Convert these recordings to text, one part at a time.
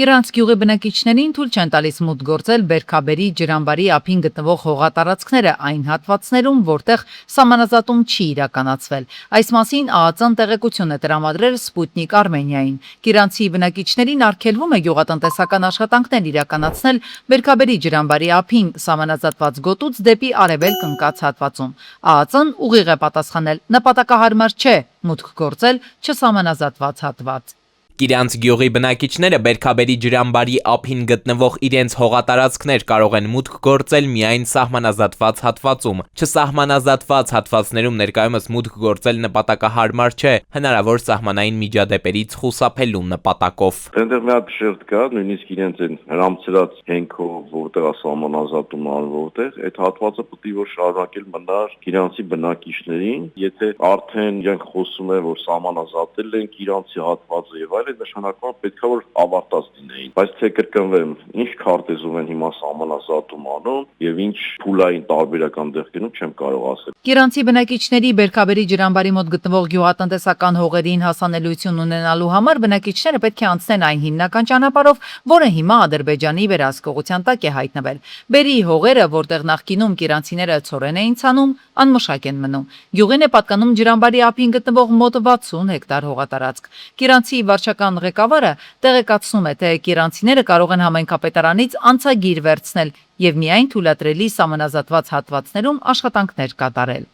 Կիրանց գյուղի բնակիչներին թույլ չեն տալիս մուտք գործել Բերքաբերի ջրամբարի ափին գտնվող հողատարածքները այն հատվածներում, որտեղ սահմանազատում չի իրականացվել։ Այս մասին ԱԱԾ-ն տեղեկություն է տրամադրել Սպուտնիկ Արմենիային։ Կիրանցի բնակիչներին արգելվում է գյուղատնտեսական աշխատանքներ իրականացնել Բերքաբերի ջրամբարի ափին սահմանազատված գոտուց դեպի արևելք ընկած հատվածում։ ԱԱԾ-ն ուղիղ է պատասխանել՝ նպատակահարմար չէ մուտք գործել չսահմանազատված հատված։ Կիրանց գյուղի բնակիչները Բերքաբերի ջրամբարի ափին գտնվող իրենց հողատարածքներ կարող են մուտք գործել միայն սահմանազատված հատվածում։ Չսահմանազատված հատվածներում ներկայումս մուտք գործել նպատակահարմար չէ, հնարավոր սահմանային միջադեպերից խուսափելու նպատակով։ Այնտեղ մի հատ շերտ կա, նույնիսկ իրենց այն հրամցրած հենքով, որտեղ սահմանազատում որտեղ, այդ հատվածը պետք է որ շարունակել մնար Կիրանցի բնակիչներին, եթե արդեն իրենք խոսում են, որ սահմանազատել են Կիրանցի հատվածը եւ այլն, նշանակում պետք է որ ավարտած լինեին, բայց թե կրկնվեմ, ինչ քարտեզում են հիմա սահմանազատում անում եւ ինչ փուլային տարբերական դեղ գնում չեմ կարող ասել։ Կիրանցի բնակիչների Բերքաբերի ջրամբարի մոտ գտնվող գյուղատնտեսական հողերին հասանելիություն ունենալու համար բնակիչները պետք է անցնեն այն հիմնական ճանապարհով, որը հիմա Ադրբեջանի վերահսկողության տակ է հայտնվել։ Բերի հողերը, որտեղ նախկինում կիրանցիները ցորեն էին ցանում, անմշակ են մնում։ Գյուղին է պատկանում ջրամբարի ափին գտնվող մոտ 60 հեկտար հողատարածք։ Կիրանցի վարչական ղեկավարը տեղեկացնում է, թե կիրանցիները կարող են համայնքապետարանից անցագիր վերցնել եւ միայն թույլատրելի սահմանազատված հատվածներում աշխատանքներ կատարել։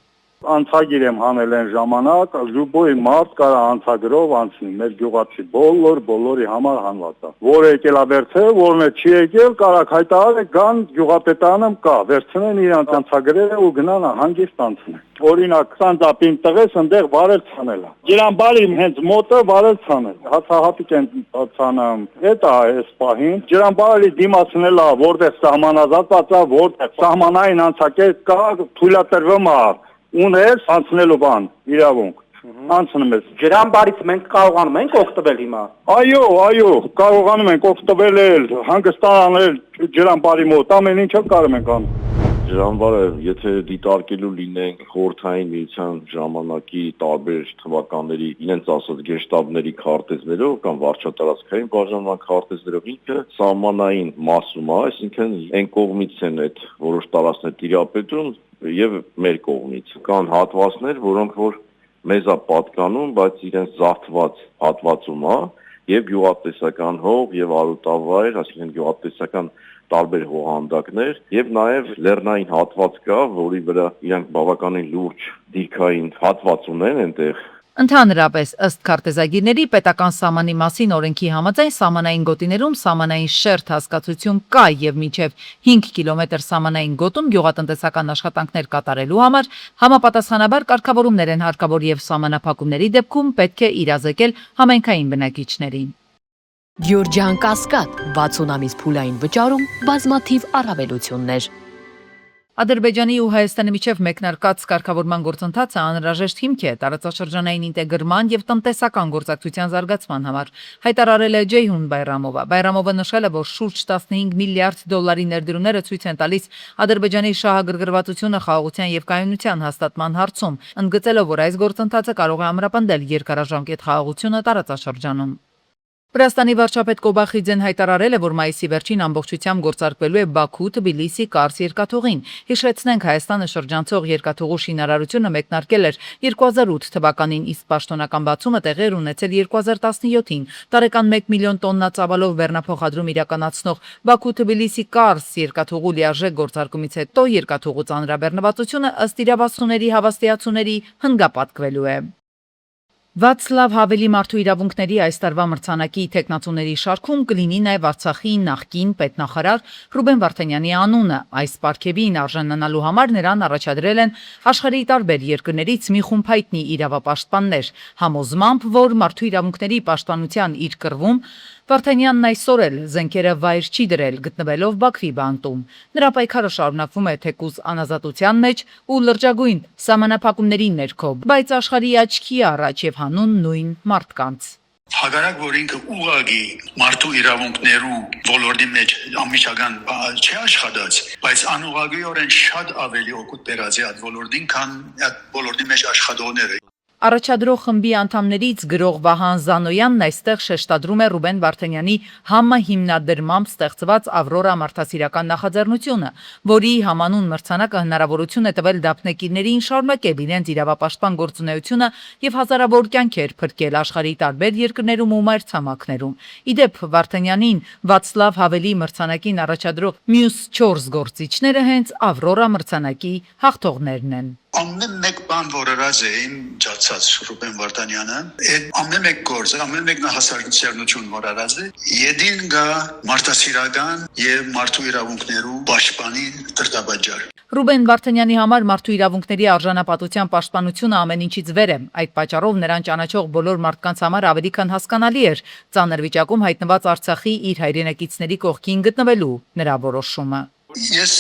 Անցագիր եմ հանել այն ժամանակ, զուբոյի մարդ կարա անցագրով անցնի, մեր գյուղացի բոլորի համար հանված է։ Որը եկել է վերցել, որն է չի եկել, կարակ հայտարարը գան գյուղապետարանը կա, վերցնեն իրանց անցագրերը ու գնան հանգիստ անցնեն։ Օրինակ, Սանձապին տղես ընդեղ վարել ցանել է։ Ջրամբարի հենց մոտը վարել ցանել։ Հացահատիկ են ցանում։ Դա է սպահին։ Ջրամբարի դիմացնել է, որտեղ սահմանազատված է, որտեղ սահմանային անցակետ կա, թույլատրվում է։ Ուներ անցնելու բան, իրավունք։ Անցնում ես։ Ջրամբարից մենք կարողանում ենք օգտվել հիմա։ Այո, կարողանում ենք օգտվել, հանգստանալ ջրամբարի մոտ, ամեն ինչը կարող ենք անել։ Ջրամբարը, եթե դիտարկելու լինենք խորհրդային միության ժամանակի տարբեր թվականների իրենց ասած գեշտաբների քարտեզներով կամ վարչատարածքային բաժանման քարտեզներով ինքը սահմանային մասում է, այսինքն այն կողմից են այդ որոշ տարածքներ տիրապետում եւ մեր կողմից կան հատվածներ, որոնք որ մեզ է պատկանում, բայց իրենց զարթված հատվածում է եւ գյուղատնտեսական հող եւ արոտավայր, այսինքն գյուղատնտեսական տարբեր հողանդակներ եւ նաեւ լեռնային հատված կա, որի վրա իրանք բավականին լուրջ դիրքային հատված ունեն այնտեղ։ Ընդհանրապես, ըստ քարտեզագիրների պետական սահմանի մասին օրենքի համաձայն սահմանային գոտիներում սահմանային շերտ հասկացություն կա եւ մինչեւ 5 կիլոմետր սահմանային գոտում գյուղատնտեսական աշխատանքներ կատարելու համար համապատասխանաբար կարգավորումներ են հարկավոր եւ սահմանափակումների դեպքում պետք է իրազեկել համայնքային բնակիչներին։ Գյուրջան Կասկադ 60 ամիս փուլային վճարում բազմաթիվ առավելություններ։ Ադրբեջանի ու Հայաստանի միջև մեկնարկած կարգավորման գործընթացը անհրաժեշտ հիմք է տարածաշրջանային ինտեգրման եւ տնտեսական գործակցության զարգացման համար, հայտարարել է Ջեյհուն Բայրամովը։ Բայրամովը նշել է, որ շուրջ 15 միլիարդ դոլարի ներդրումները ցույց են տալիս Ադրբեջանի շահագրգռվածությունը խաղաղության եւ կայունության հաստատման հարցում, ընդգծելով, որ այս գործընթացը կարող է ամրապնդել երկարաժամկետ խաղաղությունը տարածաշրջանում։ Վրաստանի վարչապետ Կոբախիձեն հայտարարել է, որ մայիսի վերջին ամբողջությամբ գործարկվելու է Բաքու-Թբիլիսի-Կարս երկաթուղին։ Հիշեցնենք, Հայաստանը շրջանցող երկաթուղու շինարարությունը մեկնարկել էր 2008 թվականին, իսկ պաշտոնական բացումը տեղի էր ունեցել 2017-ին։ Տարեկան 1 միլիոն տոննա ծավալով բեռնափոխադրում իրականացնող Բաքու-Թբիլիսի-Կարս երկաթուղու լիարժեք գործարկումից հետո երկաթուղու ծանրաբեռնվածությունը ըստ իրավասուների հավաստիացուների հնգապատկվելու է։ Վացլավ Հավելի մարդու իրավունքների այս տարվա մրցանակի թեկնածուների շարքում կլինի նաև Արցախի նախկին պետնախարար Ռուբեն Վարդանյանի անունը։ Այս պարգևին արժանանալու համար նրան առաջադրել են աշխարհի տարբեր երկրներից մի խումբ հայտնի իրավապաշտպաններ, համոզմամբ, որ մարդու իրավունքների պաշտպանության իր կռվում Վարդանյանն այսօր էլ զենքերը վայր չի դրել, գտնվելով Բաքվի բանտում։ Նրա պայքարը շարունակվում է թեկուզ անազատության մեջ ու լրջագույն սահմանափակումների ներքո, բայց աշխարհի աչքի առաջ եւ հանուն նույն մարդկանց։ Հակառակ որ ինքը ուղղակի մարդու իրավունքներու ոլորտի մեջ ամիջական չի աշխատած, բայց անուղղակիորեն շատ ավելի օգուտ բերած է այդ ոլորտին, քան այդ ոլորտի մեջ աշխատողները։ Առաջադրող խմբի անդամներից գրող Վահան Զանոյանն այստեղ շեշտադրում է Ռուբեն Վարդանյանի համահիմնադրմամբ ստեղծված Ավրորա մարդասիրական նախաձեռնությունը, որի համանուն մրցանակը հնարավորություն է տվել դափնեկիրներին շարունակել իրենց իրավապաշտպան գործունեությունը եւ հազարավոր կյանքեր փրկել աշխարհի տարբեր երկրներում ու մայրցամաքներում։ Իդեպ Վարդանյանին Վացլավ Հավելի մրցանակին առաջադրող մյուս 4 գործիչները հենց Ավրորա մրցանակի հաղթողներն են։ Ամեն մեկ բան, որ արած էին ջացած Ռուբեն Վարդանյանը, այդ ամեն մեկ գործը, ամեն մեկ նախաձեռնություն, որ արած է, յետին գա մարդասիրական եւ մարդու իրավունքներու պաշտպանի դրդաբաժար։ Ռուբեն Վարդանյանի համար մարդու իրավունքների արժանապատվության պաշտպանությունը ամեն ինչից վեր է։ Այդ պատճառով նրան ճանաչող բոլոր մարդկանց համար ավելի քան հասկանալի էր ծանր վիճակում հայտնված Արցախի իր հայրենակիցների կողքին գտնվելու նրա որոշումը։ Ես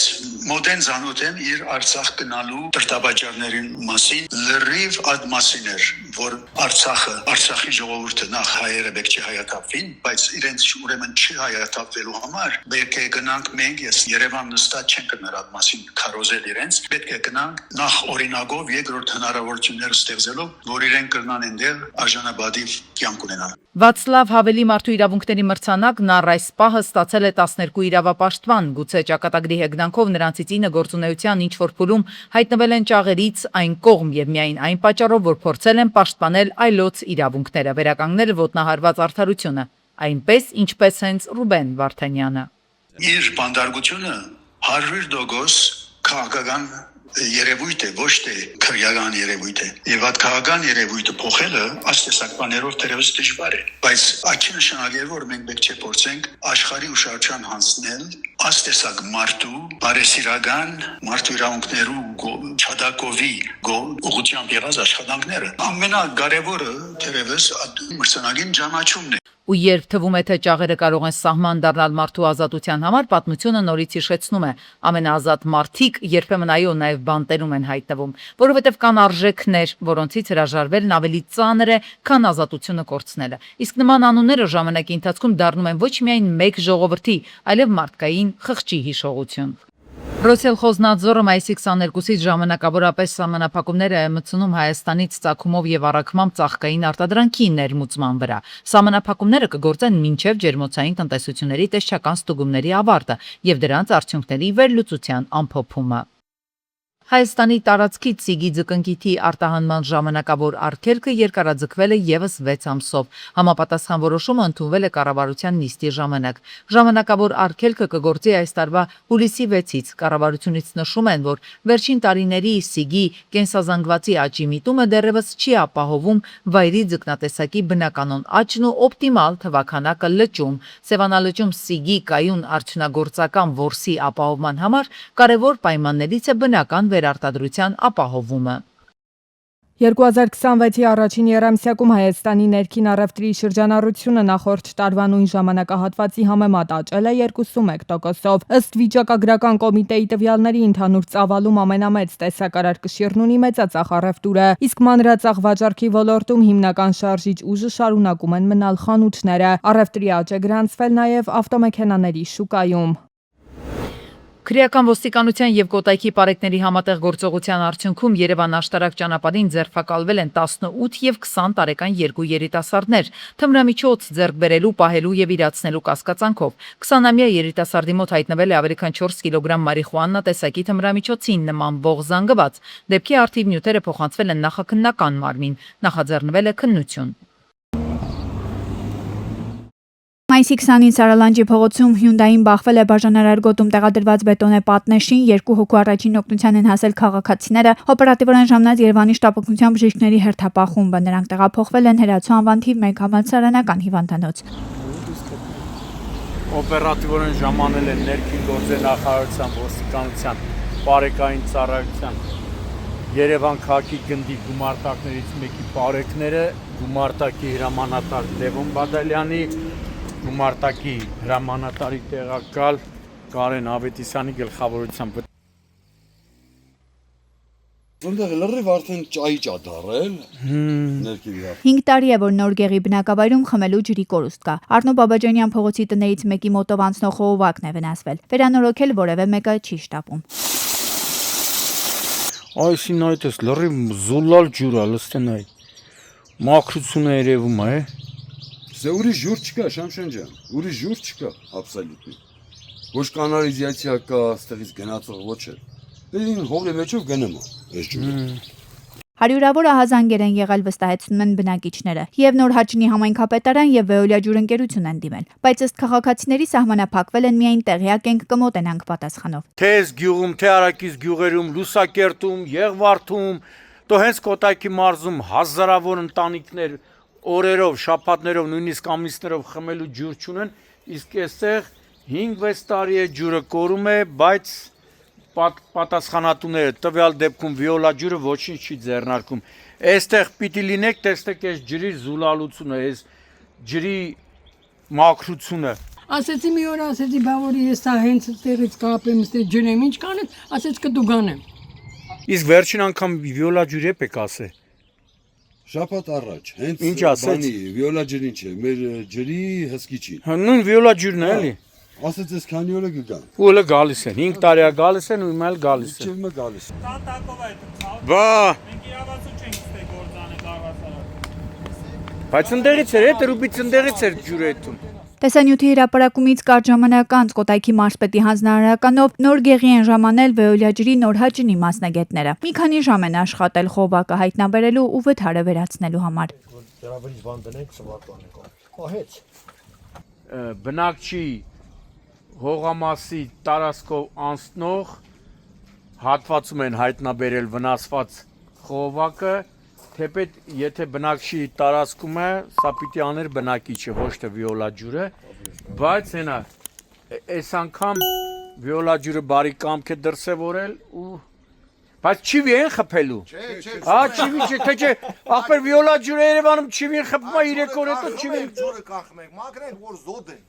մոդեն զանոթ եմ իր Արցախ գնալու դրդաբաժարների մասին, լրիվ այդ մասին էր, որ Արցախի ժողովուրդը նախ հայերը պետք չի հայաթափվին, բայց իրենց ուրեմն չի հայաթափվելու համար պետք է գնանք մենք, ես Երևան նստած չենք գնալ այդ մասին քարոզել իրենց, պետք է գնանք նախ օրինակով, երկրորդ հնարավորությունները ստեղծելով, որ իրենք կրնան այնտեղ արժանապատիվ կյանք ունենան։ Վացլավ Հավելի մարդու իրավունքների մրցանակն առ այս պահը ստացել է 12 իրավապաշտպան, գուցե ճակատագրի հեգնանքով նրանցից 9 գործունեության ինչ-որ փուլում հայտնվել են ճաղերից այն կողմ եւ միայն այն պատճառով, որ փորձել են պաշտպանել այլոց իրավունքները, վերականգնել ոտնահարված արդարությունը, այնպես ինչպես հենց Ռուբեն Վարդանյանը։ Իր բանդարգությունը 100% քաղաքական երևույթ է, ոչ թե քրեական երևույթ է։ Եվ այդ քաղաքական երևույթը փոխելը աստեսակ բաներով թերևս դժվար է, բայց այդ նշանակի է, որ մենք պետք է փորձենք աշխարհի ուշադրության հանձնել աստեսակ մարդու, բարեսիրական մարդու իրավունքներու չադակովի ուղղությամբ եղած աշխատանքները։ Ամենակարևորը թերևս այդ մրցանակին ճանաչումն է։ Ու երբ թվում է, թե ճաղերը կարող են սահման դառնալ մարդու ազատության համար, պատմությունը նորից հիշեցնում է, ամենաազատ մարդիկ երբեմն այո նաև բանտերում են հայտնվում, որովհետև կան արժեքներ, որոնցից հրաժարվելն ավելի ծանր է, քան ազատությունը կորցնելը։ Իսկ նման անունները ժամանակի ընթացքում դառնում են ոչ միայն մեկ ժողովրդի, այլև մարդկային խղճի հիշողություն։ Ռոսել Խոզնաձորը մայիսի 22-ից ժամանակավորապես սահմանափակումներ է մտցնում Հայաստանից ծագումով եւ առաքմամբ ծաղկային արտադրանքի ներմուծման վրա։ Սահմանափակումները կգործեն մինչև ջերմոցային տնտեսությունների տեսչական ստուգումների ավարտը եւ դրանց արդյունքների վերլուծության ամփոփումը։ Հայաստանի տարածքից Սիգի ձկնկիթի արտահանման ժամանակավոր արգելքը երկարաձգվել է ևս 6 ամսով։ Համապատասխան որոշումը ընդունվել է կառավարության նիստի ժամանակ։ Ժամանակավոր արգելքը կգործի այս տարվա հուլիսի 6-ից։ Կառավարությունից նշում են, որ վերջին տարիների Սիգի կենսազանգվածի աճի միտումը դեռևս չի ապահովում վայրի ձկնատեսակի բնականon աճն ու օպտիմալ թվականակը լճում։ Սևանալճում Սիգի կայուն արդյունագործական որսի ապահովման համար կարևոր պայմաններից է բնական վերարտադրության ապահովումը։ 2026-ի առաջին եռամսյակում Հայաստանի ներքին առևտրի շրջանառությունը նախորդ տարվա նույն ժամանակահատվածի համեմատ աճել է 21%-ով։ Ըստ վիճակագրական կոմիտեի տվյալների ընդհանուր ծավալում ամենամեծ տեսակարար կշիռն ունի մեծածախ առևտուրը, իսկ մանրածախ վաճառքի ոլորտում հիմնական շարժիչ ուժը շարունակում են մնալ խանութները։ Առևտրի աճ է գրանցվել նաև ավտոմեքենաների շուկայում։ Քրեական ոստիկանության եւ Կոտայքի պարեկների համատեղ գործողության արդյունքում Երևան աշտարակ ճանապարհին ձերբակալվել են 18 եւ 20 տարեկան երկու երիտասարդներ, թմրամիջոց ձեռք բերելու, պահելու եւ իրացնելու կասկածանքով։ 20-ամյա երիտասարդի մոտ հայտնվել է ավելի քան 4 կիլոգրամ մարիխուանա տեսակի թմրամիջոցին նմանվող զանգված։ Դեպքի արդիվ նյութերը փոխանցվել են նախաքննական մարմին, նախաձեռնվել է քննություն։ Մայիսի 20-ին Սարալանջի փողոցում Hyundai-ին բախվել է բաժանարար գոտում տեղադրված բետոնե պատնեշին, 2 հոգու առաջին օգնության են հասել քաղաքացիները, օպերատիվորեն ժամանած Երևանի շտապօգնության բժիշկների հերթապահ խումբը, նրանք տեղափոխվել են Հրացու անվան թիվ 1 համալսարանական հիվանդանոց։ Օպերատիվորեն ժամանել են ներքին գործերի նախարարության, ոստիկանության, բարեկային ծառայության, Երևան քաղաքի գնդի գումարտակներից մեկի բարեկները, գումարտակի հրամանատար Լևոն Բադալյանի, գումարտակի հրամանատարի տեղակալ Կարեն Ավետիսյանի գլխավորությամբ։ Որտեղ լրիվ արդեն ճայի ճադարել ներքին իրավ։ 5 տարի է, որ նոր գեղի բնակավայրում խմելու ջրի կորուստ կա։ Արնո Բաբաջանյան փողոցի տներից մեկի մոտով անցնող խողովակն է վնասվել։ Վերանորոգել որևէ մեկը չի շտապում։ Այսին այդ էս լրիվ զուլալ ջուր է, լստեն այ։ Մաքրությունը երևում է։ Սա ուրիշ ջուր չկա, Շամշան ջան, ուրիշ ջուր չկա, աբսոլյուտնի։ Ոչ կանալիզացիա կա, այստեղից գնացող ոչ է։ Դե հողի մեջով գնում է այս ջուրը։ Հարյուրավոր ահազանգեր են եղել վստահեցնում են բնակիչները, եւ Նոր Հաչինի համայնքապետարան եւ Վեոլիա ջուրընկերություն են դիմել, բայց ըստ քաղաքացիների սահմանափակվել են միայն տեղյակ ենք կմոտենանք պատասխանով։ Թե այս գյուղում, թե Արաքիս գյուղերում, Լուսակերտում, Եղվարդում, то հենց Կոտայքի մարզում հազարավոր ընտանիքներ օրերով, շաբաթներով, նույնիսկ ամիսներով խմելու ջուր չունեն, իսկ այստեղ 5-6 տարի է ջուրը կորում է, բայց պատասխանատուները տվյալ դեպքում Վիոլա ջուրը ոչինչ չի ձեռնարկում։ Այստեղ պիտի լինեք, տեսնեք այս ջրի զուլալությունը, այս ջրի մաքրությունը։ Ասեցի մի օր ասեցի, բա որ ես սա հենց տեղից կապեմ, ստե ջրեմ, ինչ կանեմ, ասեց կդու գանեմ։ Իսկ վերջին անգամ Վիոլա ջուրի եք ասե։ Շաբաթ առաջ, հենց Ինչ ասեց։ Վիոլա ջրին չէ, մեր ջրի հսկիչին։ Հա նույն Վիոլա ջուրն է, էլի։ Ասեց ես քանի օրը կգան։ Ու հələ գալիս են, 5 տարի է գալիս են ու հիմա էլ գալիս են։ Չեմ գալիս։ Բա։ Բայց ընդերից էր, այդ ռուբից ընդերից էր ջուրը այդում։ Տեսանյութի հրապարակումից կարճ ժամանակ անց Կոտայքի մարզպետի հանձնարարականով նոր գեղի են ժամանել Վեոլիա ջրի Նոր Հաչինի մասնագետները։ Մի քանի ժամ են աշխատել խոհակը հայտնաբերելու ու վթարը վերացնելու համար։ Դրավերից բան դնենք սվարտանենք։ Հոհեց։ Բնակչի հողամասի տարածքով անցնող հատվածում են հայտնաբերել վնասված խողովակը, թեպետ եթե բնակչի տարածքում է, սա պիտի աներ բնակիչը, ոչ թե Վիոլա ջուրը, բայց հենա այս անգամ Վիոլա ջուրը բարի կամք է դրսևորել ու բայց չիվի են խփելու։ Հա, չիվի չէ, թե չէ, ախպեր Վիոլա ջուրը Երևանում չիվի խփում է 3 օր հետո չիվի ջուրը կախմենք, մաքրենք որ զոդ են։